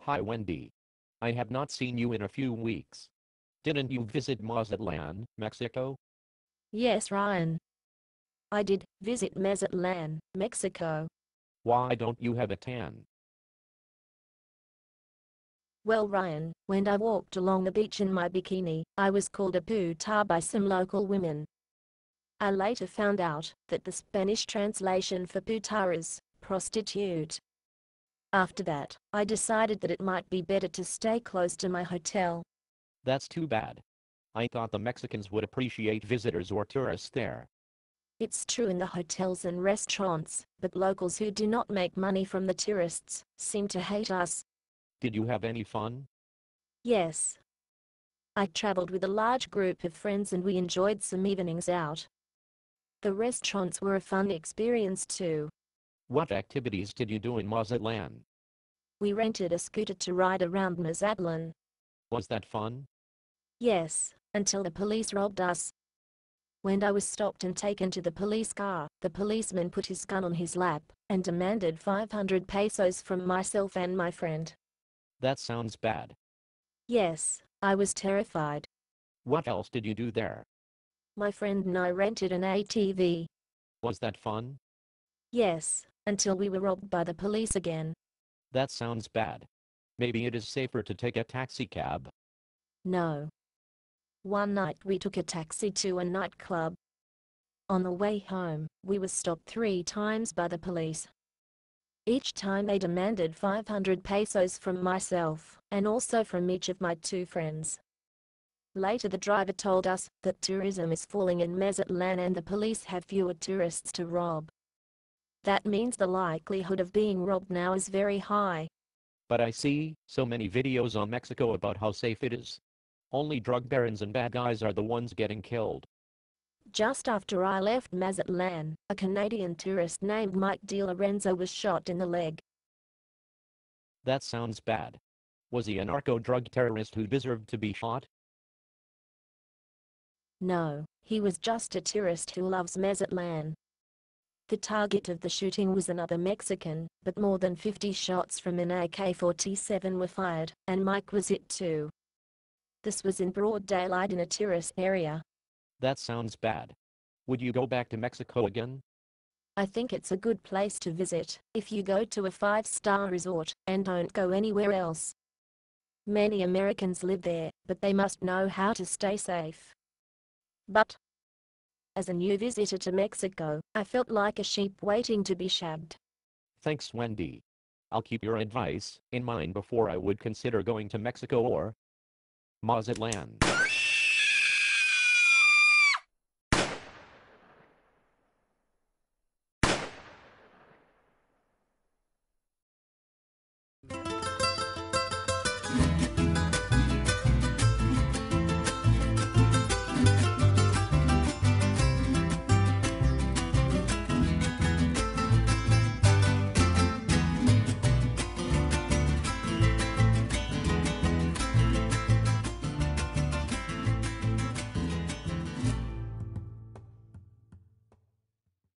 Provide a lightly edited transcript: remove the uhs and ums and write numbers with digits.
Hi Wendy. I have not seen you in a few weeks. Didn't you visit Mazatlan, Mexico? Yes, Ryan. I did visit Mazatlan, Mexico. Why don't you have a tan? Well, Ryan, when I walked along the beach in my bikini, I was called a puta by some local women. I later found out that the Spanish translation for puta is prostitute. After that, I decided that it might be better to stay close to my hotel. That's too bad. I thought the Mexicans would appreciate visitors or tourists there. It's true in the hotels and restaurants, but locals who do not make money from the tourists seem to hate us. Did you have any fun? Yes. I traveled with a large group of friends and we enjoyed some evenings out. The restaurants were a fun experience too. What activities did you do in Mazatlan? We rented a scooter to ride around Mazatlan. Was that fun? Yes, until the police robbed us. When I was stopped and taken to the police car, the policeman put his gun on his lap and demanded 500 pesos from myself and my friend. That sounds bad. Yes, I was terrified. What else did you do there? My friend and I rented an ATV. Was that fun? Yes, until we were robbed by the police again. That sounds bad. Maybe it is safer to take a taxi cab. No. One night we took a taxi to a nightclub. On the way home, we were stopped 3 times by the police. Each time they demanded 500 pesos from myself, and also from each of my 2 friends. Later the driver told us that tourism is falling in Mazatlan and the police have fewer tourists to rob. That means the likelihood of being robbed now is very high. But I see so many videos on Mexico about how safe it is. Only drug barons and bad guys are the ones getting killed. Just after I left Mazatlan, a Canadian tourist named Mike DiLorenzo was shot in the leg. That sounds bad. Was he a narco-drug terrorist who deserved to be shot? No, he was just a tourist who loves Mazatlan. The target of the shooting was another Mexican, but more than 50 shots from an AK-47 were fired, and Mike was hit too. This was in broad daylight in a tourist area. That sounds bad. Would you go back to Mexico again? I think it's a good place to visit if you go to a 5-star resort and don't go anywhere else. Many Americans live there, but they must know how to stay safe. But as a new visitor to Mexico, I felt like a sheep waiting to be shagged. Thanks, Wendy. I'll keep your advice in mind before I would consider going to Mexico or Mazatlan.